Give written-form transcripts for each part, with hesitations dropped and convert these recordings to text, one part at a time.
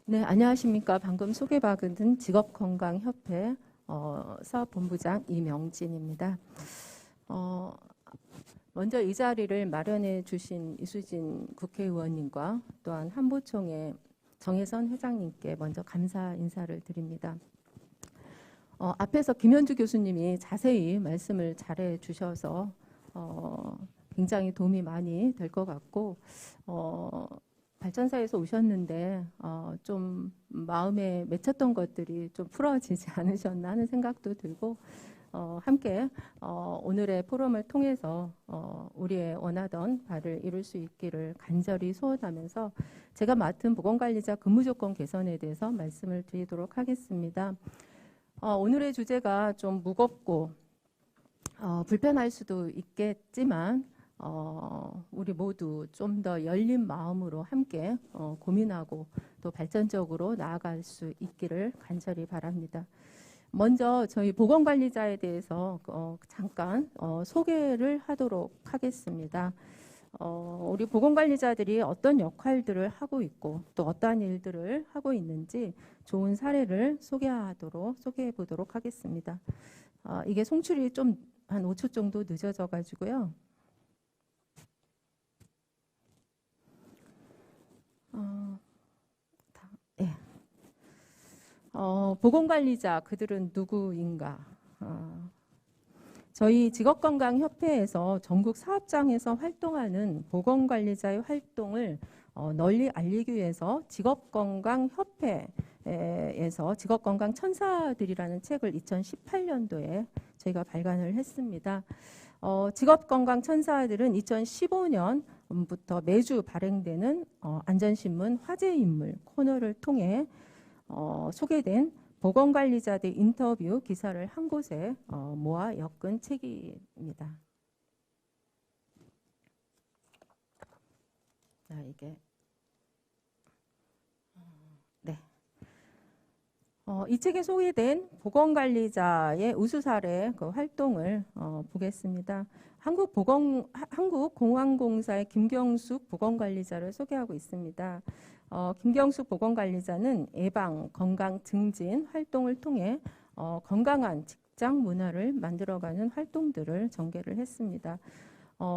네, 안녕하십니까. 방금 소개받은 직업건강협회 사업본부장 이명진입니다. 어, 먼저 이 자리를 마련해 주신 이수진 국회의원님과 또한 한보총의 정혜선 회장님께 먼저 감사 인사를 드립니다. 앞에서 김현주 교수님이 자세히 말씀을 잘해 주셔서 굉장히 도움이 많이 될 것 같고 발전사에서 오셨는데 좀 마음에 맺혔던 것들이 좀 풀어지지 않으셨나 하는 생각도 들고 함께 오늘의 포럼을 통해서 우리의 원하던 바를 이룰 수 있기를 간절히 소원하면서 제가 맡은 보건관리자 근무조건 개선에 대해서 말씀을 드리도록 하겠습니다. 오늘의 주제가 좀 무겁고 불편할 수도 있겠지만 우리 모두 좀 더 열린 마음으로 함께 고민하고 또 발전적으로 나아갈 수 있기를 간절히 바랍니다. 먼저 저희 보건관리자에 대해서 잠깐 소개를 하도록 하겠습니다. 우리 보건관리자들이 어떤 역할들을 하고 있고 또 어떠한 일들을 하고 있는지 좋은 사례를 소개해 보도록 하겠습니다. 이게 송출이 좀 한 5초 정도 늦어져 가지고요. 예. 보건관리자 그들은 누구인가? 저희 직업건강협회에서 전국 사업장에서 활동하는 보건관리자의 활동을 널리 알리기 위해서 직업건강협회에서 직업건강천사들이라는 책을 2018년도에 저희가 발간을 했습니다. 직업건강천사들은 2015년부터 매주 발행되는 안전신문 화제인물 코너를 통해 소개된 보건관리자들 인터뷰 기사를 한 곳에 모아 엮은 책입니다. 이게 네. 이 책에 소개된 보건관리자의 우수 사례 그 활동을 보겠습니다. 한국공항공사의 김경숙 보건관리자를 소개하고 있습니다. 김경숙 보건관리자는 예방, 건강 증진 활동을 통해 건강한 직장 문화를 만들어가는 활동들을 전개를 했습니다.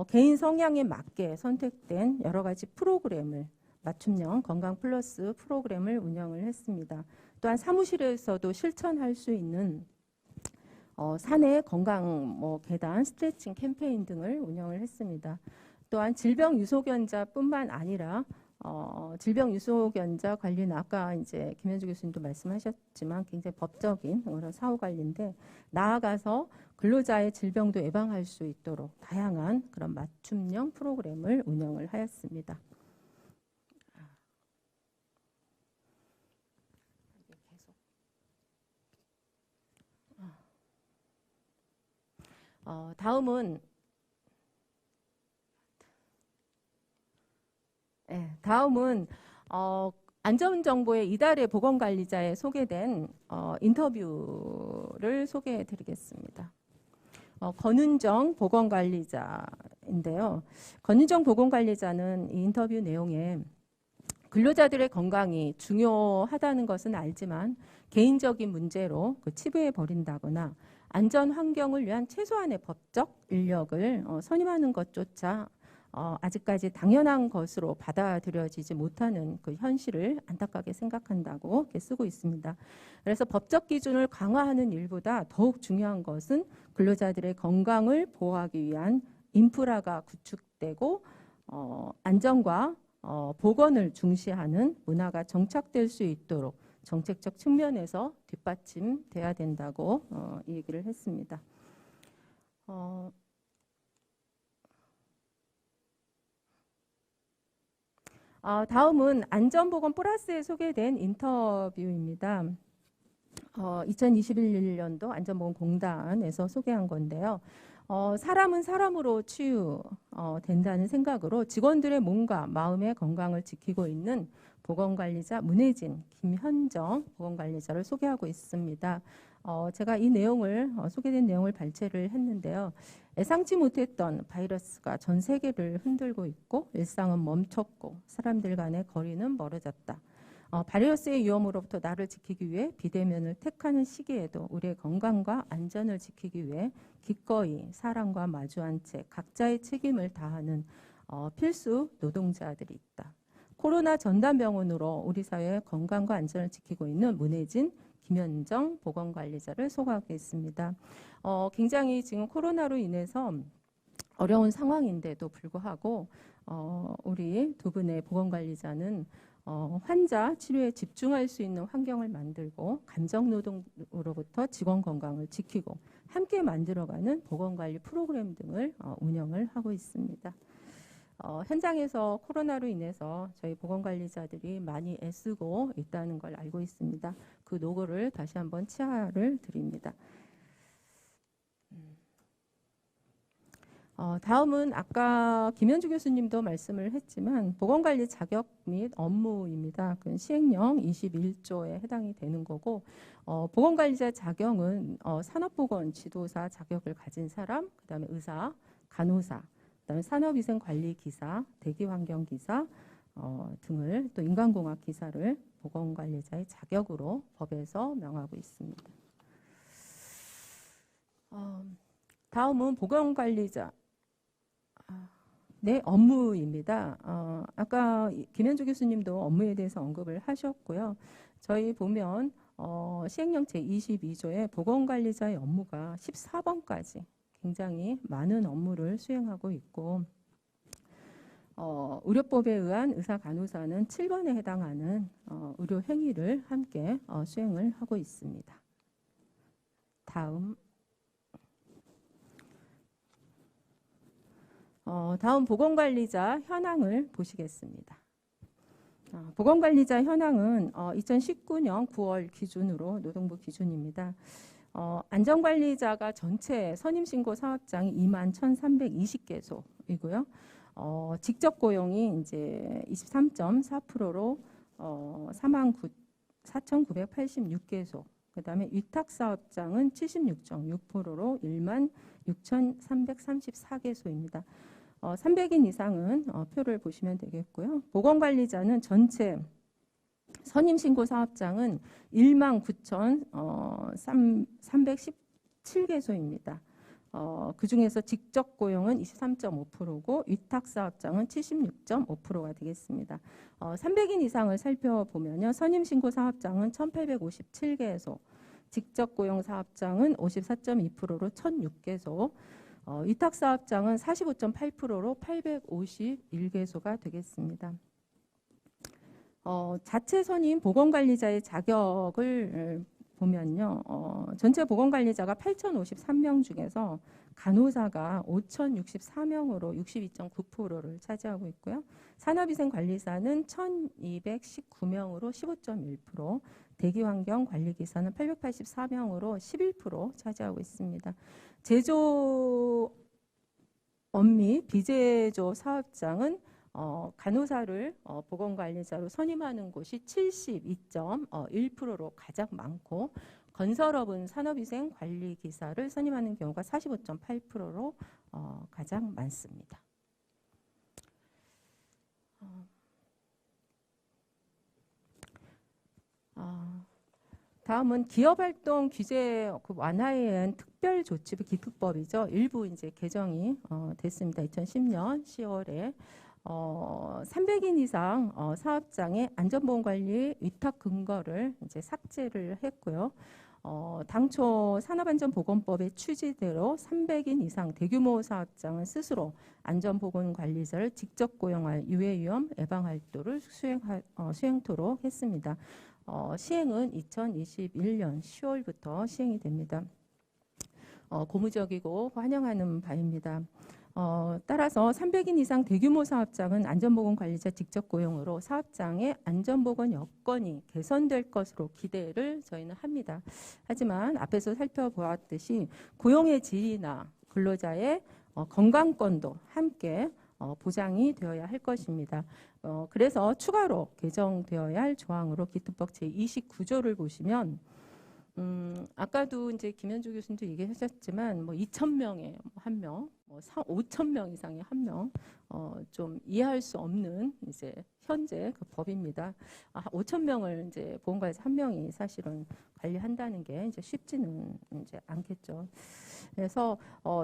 개인 성향에 맞게 선택된 여러 가지 프로그램을 맞춤형 건강 플러스 프로그램을 운영을 했습니다. 또한 사무실에서도 실천할 수 있는 사내 건강 계단 스트레칭 캠페인 등을 운영을 했습니다. 또한 질병 유소견자뿐만 아니라 질병 유소견자 관리는 아까 이제 김현주 교수님도 말씀하셨지만 굉장히 법적인 그런 사후 관리인데 나아가서 근로자의 질병도 예방할 수 있도록 다양한 그런 맞춤형 프로그램을 운영을 하였습니다. 다음은 안전정보의 이달의 보건관리자에 소개된 인터뷰를 소개해 드리겠습니다. 권은정 보건관리자인데요. 권은정 보건관리자는 이 인터뷰 내용에 근로자들의 건강이 중요하다는 것은 알지만 개인적인 문제로 치부해 버린다거나 안전 환경을 위한 최소한의 법적 인력을 선임하는 것조차 아직까지 당연한 것으로 받아들여지지 못하는 그 현실을 안타깝게 생각한다고 이렇게 쓰고 있습니다. 그래서 법적 기준을 강화하는 일보다 더욱 중요한 것은 근로자들의 건강을 보호하기 위한 인프라가 구축되고 안전과 보건을 중시하는 문화가 정착될 수 있도록 정책적 측면에서 뒷받침돼야 된다고 이 얘기를 했습니다. 다음은 안전보건 플러스에 소개된 인터뷰입니다. 2021년도 안전보건공단에서 소개한 건데요. 사람은 사람으로 치유된다는 생각으로 직원들의 몸과 마음의 건강을 지키고 있는 보건관리자 문혜진, 김현정 보건관리자를 소개하고 있습니다. 제가 이 내용을 소개된 내용을 발췌를 했는데요. 예상치 못했던 바이러스가 전 세계를 흔들고 있고 일상은 멈췄고 사람들 간의 거리는 멀어졌다. 바이러스의 위험으로부터 나를 지키기 위해 비대면을 택하는 시기에도 우리의 건강과 안전을 지키기 위해 기꺼이 사람과 마주한 채 각자의 책임을 다하는 필수 노동자들이 있다. 코로나 전담병원으로 우리 사회의 건강과 안전을 지키고 있는 문혜진, 김현정 보건관리자를 소개하겠습니다. 굉장히 지금 코로나로 인해서 어려운 상황인데도 불구하고 우리 두 분의 보건관리자는 환자 치료에 집중할 수 있는 환경을 만들고 감정노동으로부터 직원 건강을 지키고 함께 만들어가는 보건관리 프로그램 등을 운영을 하고 있습니다. 현장에서 코로나로 인해서 저희 보건관리자들이 많이 애쓰고 있다는 걸 알고 있습니다. 그 노고를 다시 한번 치하를 드립니다. 다음은 아까 김현주 교수님도 말씀을 했지만 보건관리 자격 및 업무입니다. 그 시행령 21조에 해당이 되는 거고 보건관리자 자격은 산업보건 지도사 자격을 가진 사람, 그 다음에 의사, 간호사, 그 다음에 산업위생관리기사, 대기환경기사 등을 또 인간공학 기사를 보건관리자의 자격으로 법에서 명하고 있습니다. 다음은 보건관리자 네, 업무입니다. 아까 김현주 교수님도 업무에 대해서 언급을 하셨고요. 저희 보면 시행령 제22조에 보건관리자의 업무가 14번까지 굉장히 많은 업무를 수행하고 있고 의료법에 의한 의사 간호사는 7번에 해당하는 의료 행위를 함께 수행을 하고 있습니다. 다음 보건관리자 현황을 보시겠습니다. 보건관리자 현황은 2019년 9월 기준으로 노동부 기준입니다. 안전관리자가 전체 선임신고 사업장이 21,320개소이고요. 직접 고용이 이제 23.4%로 44,986개소. 그 다음에 위탁사업장은 76.6%로 16,334개소입니다. 300인 이상은 표를 보시면 되겠고요. 보건관리자는 전체 선임신고 사업장은 19,317개소입니다. 그중에서 직접 고용은 23.5%고 위탁사업장은 76.5%가 되겠습니다. 300인 이상을 살펴보면요. 선임신고 사업장은 1,857개소, 직접 고용 사업장은 54.2%로 1,006개소, 위탁사업장은 45.8%로 851개소가 되겠습니다. 자체 선임 보건관리자의 자격을 보면요. 전체 보건관리자가 8,053명 중에서 간호사가 5,064명으로 62.9%를 차지하고 있고요. 산업위생관리사는 1,219명으로 15.1%, 대기환경관리기사는 884명으로 11% 차지하고 있습니다. 제조업 및 비제조 사업장은 간호사를 보건관리자로 선임하는 곳이 72.1%로 가장 많고 건설업은 산업위생관리기사를 선임하는 경우가 45.8%로 가장 많습니다. 다음은 기업활동 규제 완화에 의한 특별조치부 기특법이죠. 일부 이제 개정이 됐습니다. 2010년 10월에 300인 이상 사업장의 안전보건관리 위탁 근거를 이제 삭제를 했고요. 당초 산업안전보건법의 취지대로 300인 이상 대규모 사업장은 스스로 안전보건관리자를 직접 고용할 유해위험 예방활동을 수행토록 했습니다. 시행은 2021년 10월부터 시행이 됩니다. 고무적이고 환영하는 바입니다. 따라서 300인 이상 대규모 사업장은 안전보건관리자 직접 고용으로 사업장의 안전보건 여건이 개선될 것으로 기대를 저희는 합니다. 하지만 앞에서 살펴보았듯이 고용의 질이나 근로자의 건강권도 함께 보장이 되어야 할 것입니다. 그래서 추가로 개정되어야 할 조항으로 기특법 제29조를 보시면 아까도 이제 김현주 교수님도 얘기하셨지만 뭐 2,000명에 한 명, 뭐 5,000명 이상의 한 명, 좀 이해할 수 없는 이제 현재 그 법입니다. 5,000명을 이제 보건관리사 한 명이 사실은 관리한다는 게 이제 쉽지는 이제 않겠죠. 그래서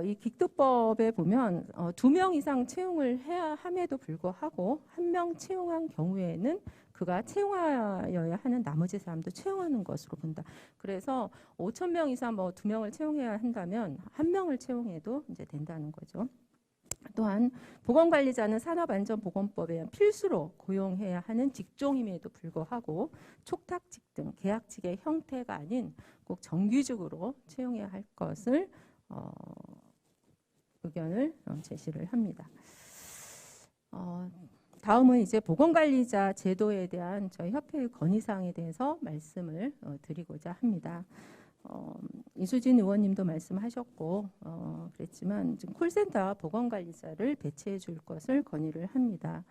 이 기특법에 보면 2명 이상 채용을 해야 함에도 불구하고 1명 채용한 경우에는 그가 채용하여야 하는 나머지 사람도 채용하는 것으로 본다. 그래서 5,000명 이상 뭐 2명을 채용해야 한다면 1명을 채용해도 이제 된다는 거죠. 또한 보건관리자는 산업안전보건법에 의한 필수로 고용해야 하는 직종임에도 불구하고 촉탁직 등 계약직의 형태가 아닌 꼭 정규직으로 채용해야 할 것을 의견을 제시를 합니다. 다음은 이제 보건관리자 제도에 대한 저희 협회의 건의사항에 대해서 말씀을 드리고자 합니다. 이수진 의원님도 말씀하셨고 그랬지만 지금 콜센터 보건관리자를 배치해 줄 것을 건의를 합니다.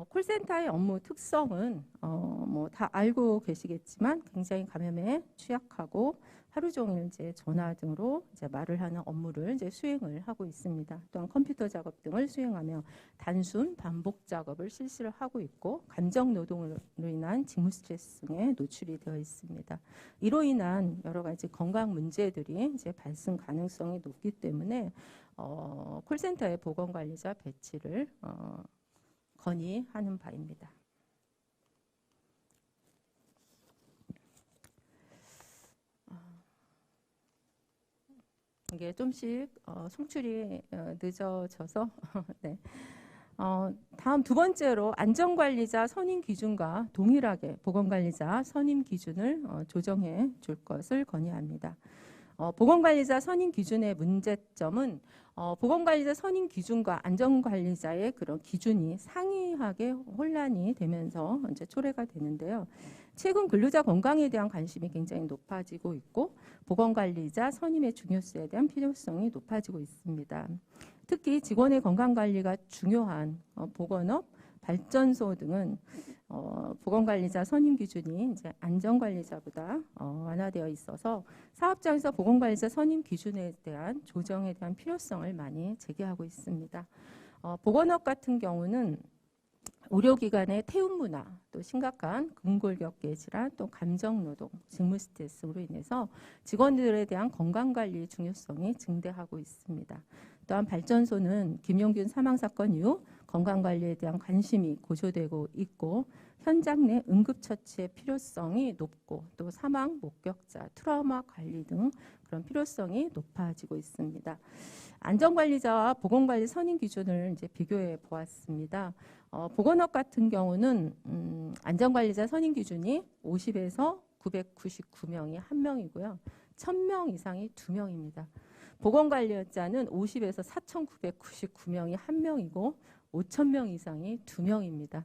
콜센터의 업무 특성은 뭐 다 알고 계시겠지만 굉장히 감염에 취약하고 하루 종일 이제 전화 등으로 이제 말을 하는 업무를 이제 수행을 하고 있습니다. 또한 컴퓨터 작업 등을 수행하며 단순 반복 작업을 실시를 하고 있고 감정 노동으로 인한 직무 스트레스 등에 노출이 되어 있습니다. 이로 인한 여러 가지 건강 문제들이 이제 발생 가능성이 높기 때문에 콜센터의 보건관리자 배치를 건의하는 바입니다. 이게 좀씩 송출이 늦어져서 네. 다음 두 번째로 안전관리자 선임 기준과 동일하게 보건관리자 선임 기준을 조정해 줄 것을 건의합니다. 보건관리자 선임 기준의 문제점은 보건관리자 선임 기준과 안전관리자의 그런 기준이 상이하게 혼란이 되면서 이제 초래가 되는데요. 최근 근로자 건강에 대한 관심이 굉장히 높아지고 있고 보건관리자 선임의 중요성에 대한 필요성이 높아지고 있습니다. 특히 직원의 건강관리가 중요한 보건업, 발전소 등은 보건관리자 선임 기준이 이제 안전관리자보다 완화되어 있어서 사업장에서 보건관리자 선임 기준에 대한 조정에 대한 필요성을 많이 제기하고 있습니다. 보건업 같은 경우는 의료기관의 태움 문화, 또 심각한 근골격계 질환, 또 감정노동, 직무 스트레스로 인해서 직원들에 대한 건강관리 중요성이 증대하고 있습니다. 또한 발전소는 김용균 사망사건 이후 건강관리에 대한 관심이 고조되고 있고 현장 내 응급처치의 필요성이 높고 또 사망 목격자, 트라우마 관리 등 그런 필요성이 높아지고 있습니다. 안전관리자와 보건관리 선임 기준을 이제 비교해 보았습니다. 보건업 같은 경우는 안전관리자 선임 기준이 50에서 999명이 1명이고요. 1,000명 이상이 2명입니다. 보건관리자는 50에서 4,999명이 1명이고 5,000명 이상이 2명입니다.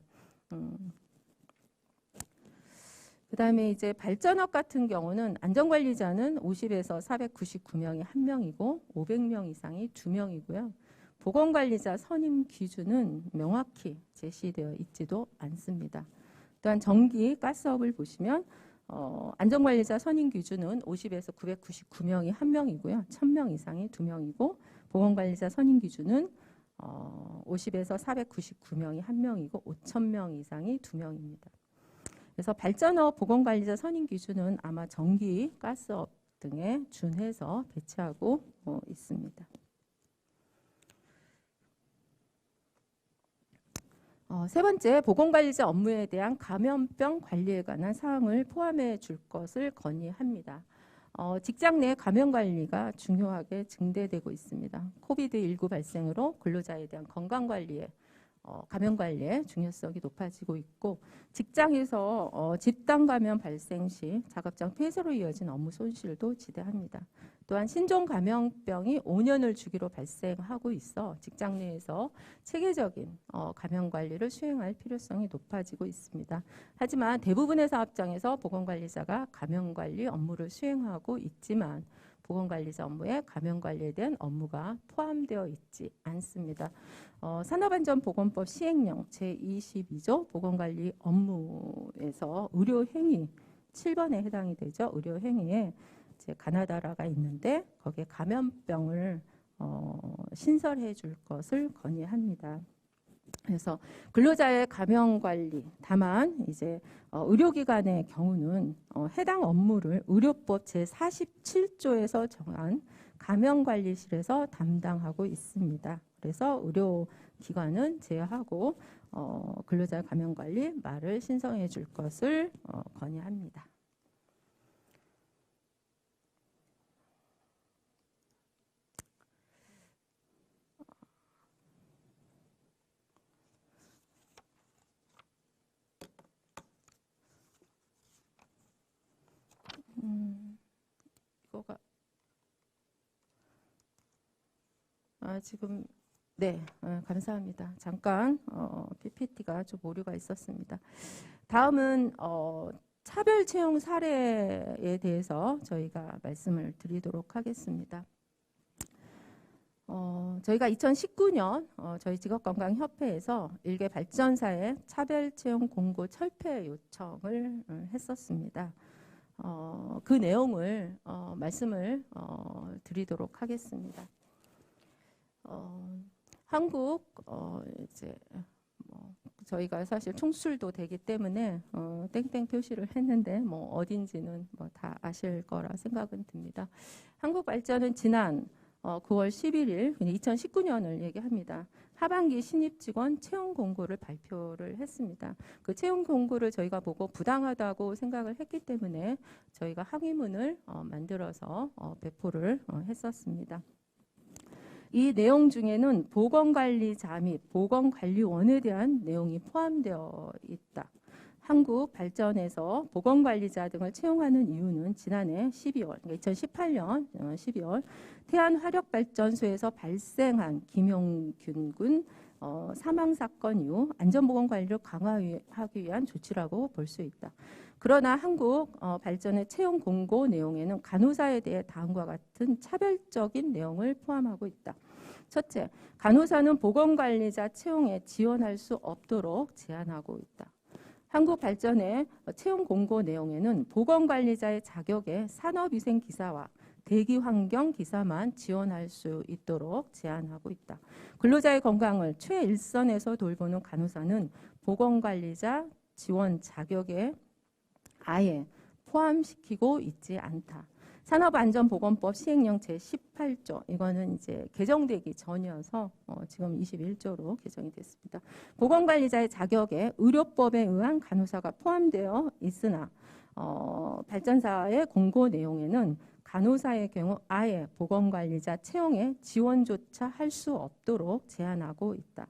그 다음에 이제 발전업 같은 경우는 안전관리자는 50에서 499명이 1명이고 500명 이상이 2명이고요. 보건관리자 선임 기준은 명확히 제시되어 있지도 않습니다. 또한 전기 가스업을 보시면 안전관리자 선임 기준은 50에서 999명이 1명이고요. 1,000명 이상이 2명이고 보건관리자 선임 기준은 50에서 499명이 1명이고 5,000명 이상이 2명입니다. 그래서 발전업 보건관리자 선임 기준은 아마 전기, 가스업 등에 준해서 배치하고 있습니다. 세 번째, 보건관리자 업무에 대한 감염병 관리에 관한 사항을 포함해 줄 것을 건의합니다. 직장 내 감염관리가 중요하게 증대되고 있습니다. 코비드19 발생으로 근로자에 대한 건강관리에 감염관리의 중요성이 높아지고 있고 직장에서 집단 감염 발생 시 작업장 폐쇄로 이어진 업무 손실도 지대합니다. 또한 신종 감염병이 5년을 주기로 발생하고 있어 직장 내에서 체계적인 감염 관리를 수행할 필요성이 높아지고 있습니다. 하지만 대부분의 사업장에서 보건관리자가 감염 관리 업무를 수행하고 있지만 보건관리자 업무에 감염관리에 대한 업무가 포함되어 있지 않습니다. 산업안전보건법 시행령 제22조 보건관리 업무에서 의료행위 47번에 해당이 되죠. 의료행위에 이제 가나다라가 있는데 거기에 감염병을 신설해 줄 것을 건의합니다. 그래서 근로자의 감염 관리, 다만 이제 의료기관의 경우는 해당 업무를 의료법 제47조에서 정한 감염관리실에서 담당하고 있습니다. 그래서 의료기관은 제외하고 근로자의 감염관리 말을 신청해 줄 것을 건의합니다. 이거가 지금 네, 감사합니다. 잠깐 PPT가 좀 오류가 있었습니다. 다음은 차별 채용 사례에 대해서 저희가 말씀을 드리도록 하겠습니다. 저희가 2019년 저희 직업건강협회에서 일개 발전사에 차별 채용 공고 철폐 요청을 했었습니다. 그 내용을 말씀을 드리도록 하겠습니다. 한국 이제 저희가 사실 총수술도 되기 때문에 땡땡 표시를 했는데 어딘지는 다 아실 거라 생각은 듭니다. 한국발전은 지난 9월 11일 2019년을 얘기합니다. 하반기 신입 직원 채용 공고를 발표를 했습니다. 그 채용 공고를 저희가 보고 부당하다고 생각을 했기 때문에 저희가 항의문을 만들어서 배포를 했었습니다. 이 내용 중에는 보건관리자 및 보건관리원에 대한 내용이 포함되어 있다. 한국발전에서 보건관리자 등을 채용하는 이유는 지난해 12월, 그러니까 2018년 12월 태안화력발전소에서 발생한 김용균 군 사망사건 이후 안전보건관리를 강화하기 위한 조치라고 볼 수 있다. 그러나 한국발전의 채용 공고 내용에는 간호사에 대해 다음과 같은 차별적인 내용을 포함하고 있다. 첫째, 간호사는 보건관리자 채용에 지원할 수 없도록 제한하고 있다. 한국발전의 채용 공고 내용에는 보건관리자의 자격에 산업위생기사와 대기환경기사만 지원할 수 있도록 제한하고 있다. 근로자의 건강을 최일선에서 돌보는 간호사는 보건관리자 지원 자격에 아예 포함시키고 있지 않다. 산업안전보건법 시행령 제18조, 이거는 이제 개정되기 전이어서 지금 21조로 개정이 됐습니다. 보건관리자의 자격에 의료법에 의한 간호사가 포함되어 있으나 발전사의 공고 내용에는 간호사의 경우 아예 보건관리자 채용에 지원조차 할 수 없도록 제한하고 있다.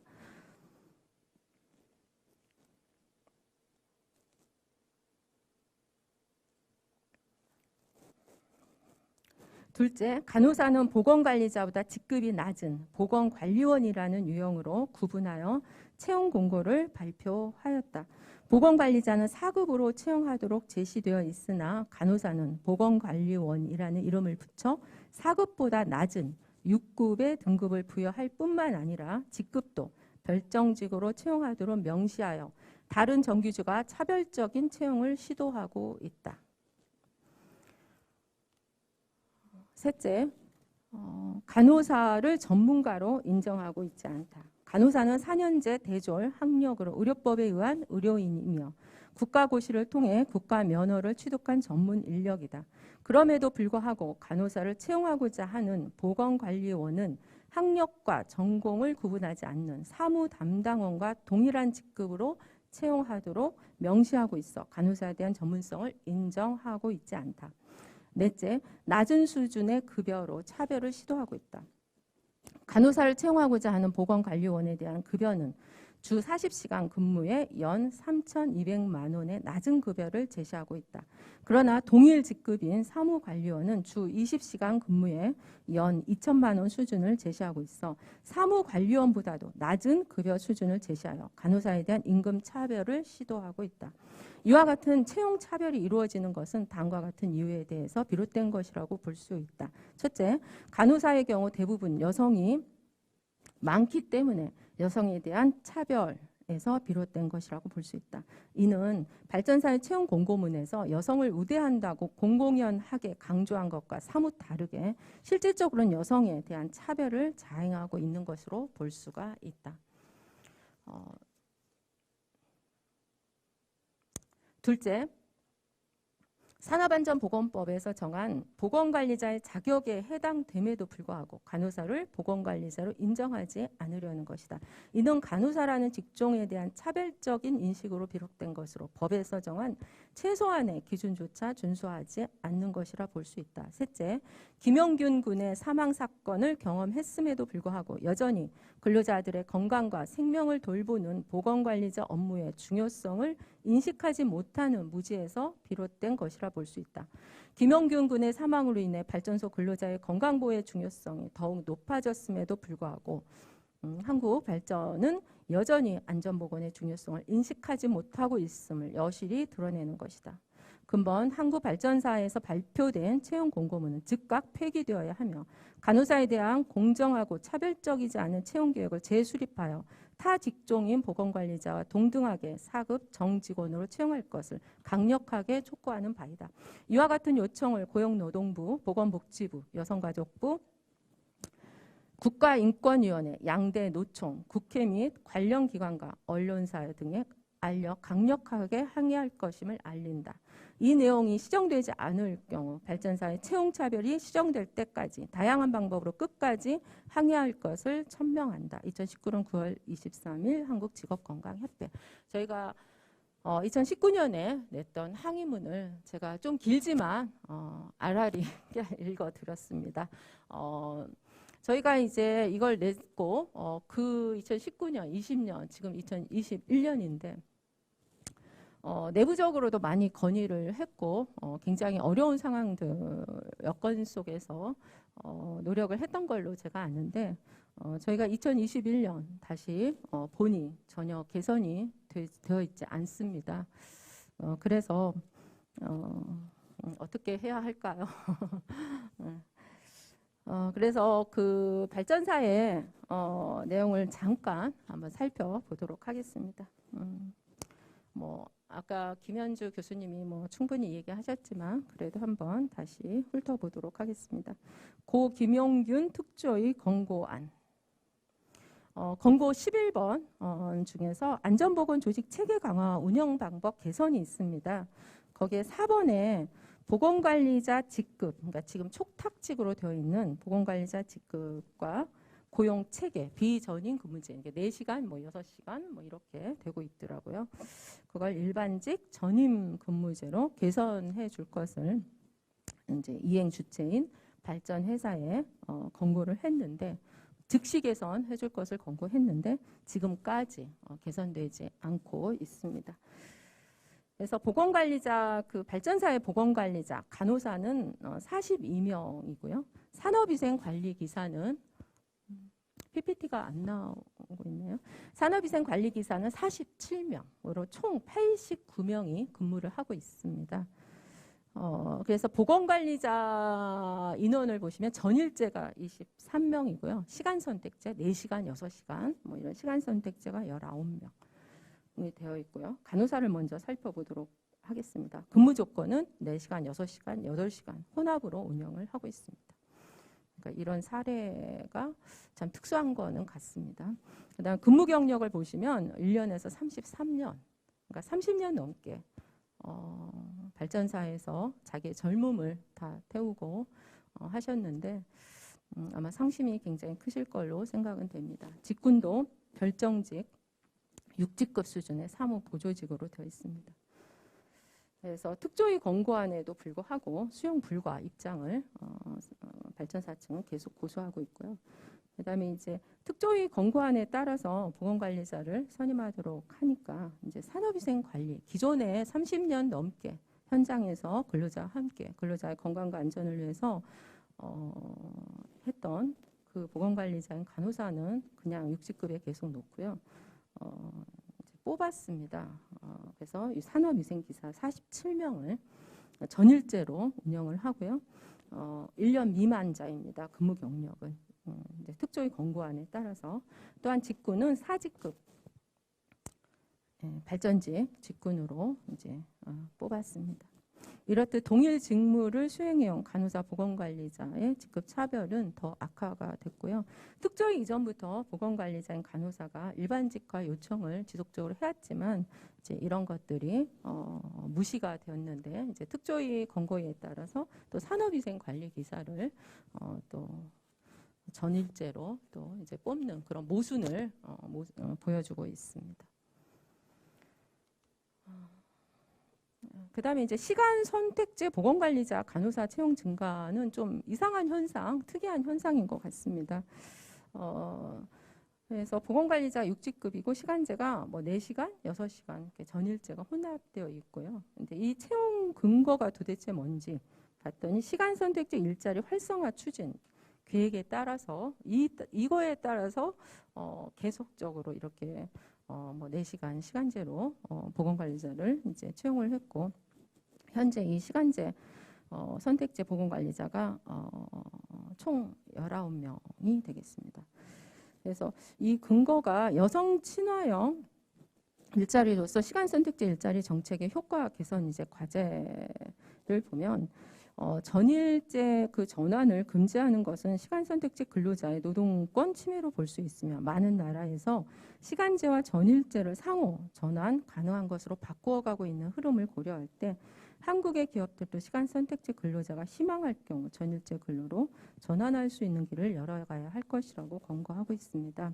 둘째, 간호사는 보건관리자보다 직급이 낮은 보건관리원이라는 유형으로 구분하여 채용 공고를 발표하였다. 보건관리자는 4급으로 채용하도록 제시되어 있으나 간호사는 보건관리원이라는 이름을 붙여 4급보다 낮은 6급의 등급을 부여할 뿐만 아니라 직급도 별정직으로 채용하도록 명시하여 다른 정규직과 차별적인 채용을 시도하고 있다. 셋째, 간호사를 전문가로 인정하고 있지 않다. 간호사는 4년제 대졸 학력으로 의료법에 의한 의료인이며 국가고시를 통해 국가면허를 취득한 전문 인력이다. 그럼에도 불구하고 간호사를 채용하고자 하는 보건관리원은 학력과 전공을 구분하지 않는 사무담당원과 동일한 직급으로 채용하도록 명시하고 있어 간호사에 대한 전문성을 인정하고 있지 않다. 넷째, 낮은 수준의 급여로 차별을 시도하고 있다. 간호사를 채용하고자 하는 보건관리원에 대한 급여는 주 40시간 근무에 연 3,200만 원의 낮은 급여를 제시하고 있다. 그러나 동일 직급인 사무관리원은 주 20시간 근무에 연 2천만 원 수준을 제시하고 있어 사무관리원보다도 낮은 급여 수준을 제시하여 간호사에 대한 임금 차별을 시도하고 있다. 이와 같은 채용 차별이 이루어지는 것은 다음과 같은 이유에 대해서 비롯된 것이라고 볼 수 있다. 첫째, 간호사의 경우 대부분 여성이 많기 때문에 여성에 대한 차별을 에서 비롯된 것이라고 볼 수 있다. 이는 발전사의 채용 공고문에서 여성을 우대한다고 공공연하게 강조한 것과 사뭇 다르게 실질적으로는 여성에 대한 차별을 자행하고 있는 것으로 볼 수가 있다. 둘째, 산업안전보건법에서 정한 보건관리자의 자격에 해당됨에도 불구하고 간호사를 보건관리자로 인정하지 않으려는 것이다. 이는 간호사라는 직종에 대한 차별적인 인식으로 비롯된 것으로 법에서 정한 최소한의 기준조차 준수하지 않는 것이라 볼 수 있다. 셋째, 김영균 군의 사망사건을 경험했음에도 불구하고 여전히 근로자들의 건강과 생명을 돌보는 보건관리자 업무의 중요성을 인식하지 못하는 무지에서 비롯된 것이라 볼 수 있다. 김영균 군의 사망으로 인해 발전소 근로자의 건강보호의 중요성이 더욱 높아졌음에도 불구하고 한국 발전은 여전히 안전보건의 중요성을 인식하지 못하고 있음을 여실히 드러내는 것이다. 근본 한국발전사에서 발표된 채용 공고문은 즉각 폐기되어야 하며 간호사에 대한 공정하고 차별적이지 않은 채용 계획을 재수립하여 타 직종인 보건관리자와 동등하게 4급 정직원으로 채용할 것을 강력하게 촉구하는 바이다. 이와 같은 요청을 고용노동부, 보건복지부, 여성가족부, 국가인권위원회, 양대 노총, 국회 및 관련 기관과 언론사 등에 알려 강력하게 항의할 것임을 알린다. 이 내용이 시정되지 않을 경우 발전사의 채용차별이 시정될 때까지 다양한 방법으로 끝까지 항의할 것을 천명한다. 2019년 9월 23일 한국직업건강협회. 저희가 2019년에 냈던 항의문을 제가 좀 길지만 알알이 읽어드렸습니다. 저희가 이제 이걸 냈고 그 2019년, 20년, 지금 2021년인데 내부적으로도 많이 건의를 했고 굉장히 어려운 상황들 여건 속에서 노력을 했던 걸로 제가 아는데 저희가 2021년 다시 보니 전혀 개선이 되어 있지 않습니다. 그래서 어떻게 해야 할까요? 그래서 그 발전사의 내용을 잠깐 한번 살펴보도록 하겠습니다. 뭐 아까 김현주 교수님이 뭐 충분히 얘기하셨지만 그래도 한번 다시 훑어보도록 하겠습니다. 고 김용균 특조위 권고안. 권고 11번 중에서 안전보건 조직 체계 강화 운영 방법 개선이 있습니다. 거기에 4번에 보건관리자 직급, 그러니까 지금 촉탁직으로 되어 있는 보건관리자 직급과 고용 체계, 비전인 근무제, 4시간, 뭐 6시간 뭐 이렇게 되고 있더라고요. 그걸 일반직 전임 근무제로 개선해 줄 것을 이제 이행 주체인 발전 회사에 권고를 했는데 즉시 개선해 줄 것을 권고했는데 지금까지 개선되지 않고 있습니다. 그래서 보건관리자, 그 발전사의 보건관리자, 간호사는 42명이고요. 산업위생관리기사는 PPT가 안 나오고 있네요. 산업위생관리기사는 47명으로 총 89명이 근무를 하고 있습니다. 그래서 보건관리자 인원을 보시면 전일제가 23명이고요. 시간선택제 4시간, 6시간 뭐 이런 시간선택제가 19명이 되어 있고요. 간호사를 먼저 살펴보도록 하겠습니다. 근무 조건은 4시간, 6시간, 8시간 혼합으로 운영을 하고 있습니다. 그러니까 이런 사례가 참 특수한 거는 같습니다. 그다음 근무 경력을 보시면 1년에서 33년, 그러니까 30년 넘게 발전사에서 자기의 젊음을 다 태우고 하셨는데 아마 상심이 굉장히 크실 걸로 생각은 됩니다. 직군도 별정직 6직급 수준의 사무보조직으로 되어 있습니다. 그래서 특조위 권고안에도 불구하고 수용 불가 입장을 발전사 측은 계속 고수하고 있고요. 그다음에 이제 특조위 권고안에 따라서 보건관리자를 선임하도록 하니까 이제 산업위생관리 기존에 30년 넘게 현장에서 근로자와 함께 근로자의 건강과 안전을 위해서 했던 그 보건관리자인 간호사는 그냥 6직급에 계속 놓고요. 이제 뽑았습니다. 그래서 이 산업위생기사 47명을 전일제로 운영을 하고요. 1년 미만자입니다. 근무 경력은. 특조위 권고안에 따라서 또한 직군은 4직급 발전직 직군으로 이제 뽑았습니다. 이렇듯 동일 직무를 수행해온 간호사 보건관리자의 직급 차별은 더 악화가 됐고요. 특조위 이전부터 보건관리자인 간호사가 일반직과 요청을 지속적으로 해왔지만 이제 이런 것들이 무시가 되었는데 이제 특조위 권고에 따라서 또 산업위생관리기사를 또 전일제로 또 이제 뽑는 그런 모순을 보여주고 있습니다. 그다음에 이제 시간 선택제 보건관리자 간호사 채용 증가는 좀 이상한 현상, 특이한 현상인 것 같습니다. 그래서 보건관리자 6직급이고 시간제가 뭐 4시간, 6시간 이렇게 전일제가 혼합되어 있고요. 근데 이 채용 근거가 도대체 뭔지 봤더니 시간 선택제 일자리 활성화 추진 계획에 따라서 이거에 따라서 계속적으로 이렇게 뭐 4시간 시간제로 보건관리자를 이제 채용을 했고 현재 이 시간제 선택제 보건관리자가 총 19명이 되겠습니다. 그래서 이 근거가 여성 친화형 일자리로서 시간 선택제 일자리 정책의 효과 개선 이제 과제를 보면 전일제 그 전환을 금지하는 것은 시간 선택제 근로자의 노동권 침해로 볼 수 있으며 많은 나라에서 시간제와 전일제를 상호 전환 가능한 것으로 바꾸어가고 있는 흐름을 고려할 때 한국의 기업들도 시간 선택제 근로자가 희망할 경우 전일제 근로로 전환할 수 있는 길을 열어가야 할 것이라고 권고하고 있습니다.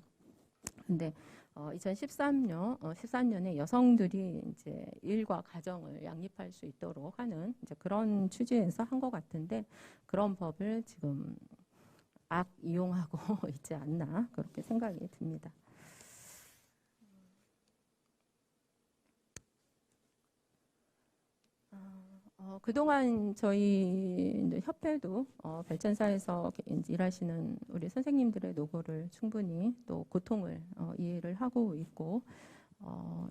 근데 13년에 여성들이 이제 일과 가정을 양립할 수 있도록 하는 이제 그런 취지에서 한 것 같은데 그런 법을 지금 악이용하고 있지 않나 그렇게 생각이 듭니다. 그동안 저희 협회도 발전사에서 일하시는 우리 선생님들의 노고를 충분히 또 고통을 이해를 하고 있고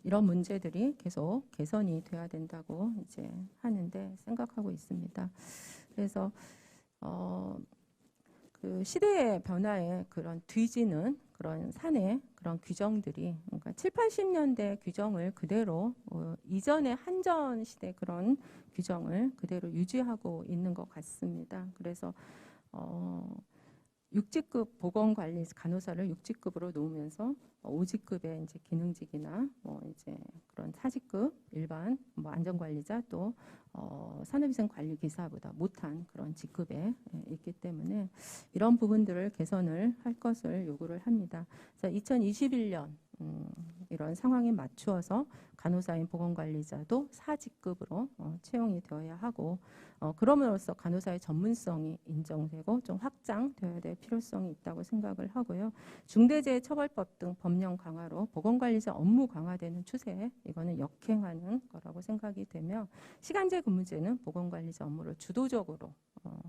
이런 문제들이 계속 개선이 돼야 된다고 이제 하는데 생각하고 있습니다. 그래서 그 시대의 변화에 그런 뒤지는 그런 산의 그런 규정들이 그러니까 7, 80년대 규정을 그대로 이전의 한전 시대 그런 규정을 그대로 유지하고 있는 것 같습니다. 그래서 6직급 보건관리 간호사를 6직급으로 놓으면서 5직급의 이제 기능직이나 뭐 이제 그런 4직급 일반 뭐 안전관리자 또 산업위생관리기사보다 못한 그런 직급에 있기 때문에 이런 부분들을 개선을 할 것을 요구를 합니다. 2021년 이런 상황에 맞추어서 간호사인 보건관리자도 4직급으로 채용이 되어야 하고 그럼으로써 간호사의 전문성이 인정되고 좀 확장되어야 될 필요성이 있다고 생각을 하고요. 중대재해처벌법 등 법령 강화로 보건관리자 업무 강화되는 추세 이거는 역행하는 거라고 생각이 되며 시간제 근무제는 보건관리자 업무를 주도적으로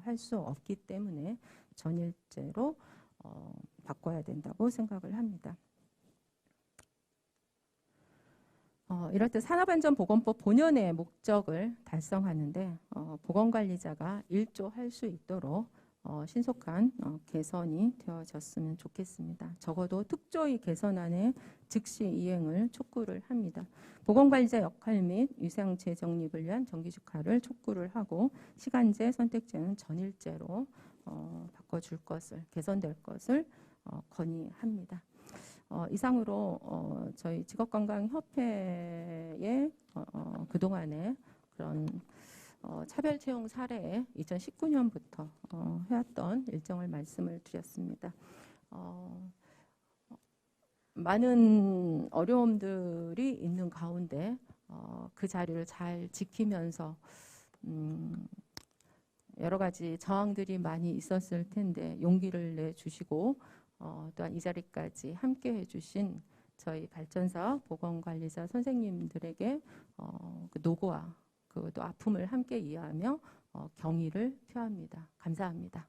할 수 없기 때문에 전일제로 바꿔야 된다고 생각을 합니다. 이럴 때 산업안전보건법 본연의 목적을 달성하는데 보건관리자가 일조할 수 있도록 신속한 개선이 되어졌으면 좋겠습니다. 적어도 특조위 개선안의 즉시 이행을 촉구를 합니다. 보건관리자 역할 및 위생체 정립을 위한 정기주화를 촉구를 하고 시간제 선택제는 전일제로 바꿔줄 것을 개선될 것을 건의합니다. 이상으로 저희 직업건강협회의 그동안의 그런 차별 채용 사례에 2019년부터 해왔던 일정을 말씀을 드렸습니다. 많은 어려움들이 있는 가운데 그 자리를 잘 지키면서 여러 가지 저항들이 많이 있었을 텐데 용기를 내주시고 또한 이 자리까지 함께 해주신 저희 발전사 보건관리자 선생님들에게 그 노고와 그 또 아픔을 함께 이해하며 경의를 표합니다. 감사합니다.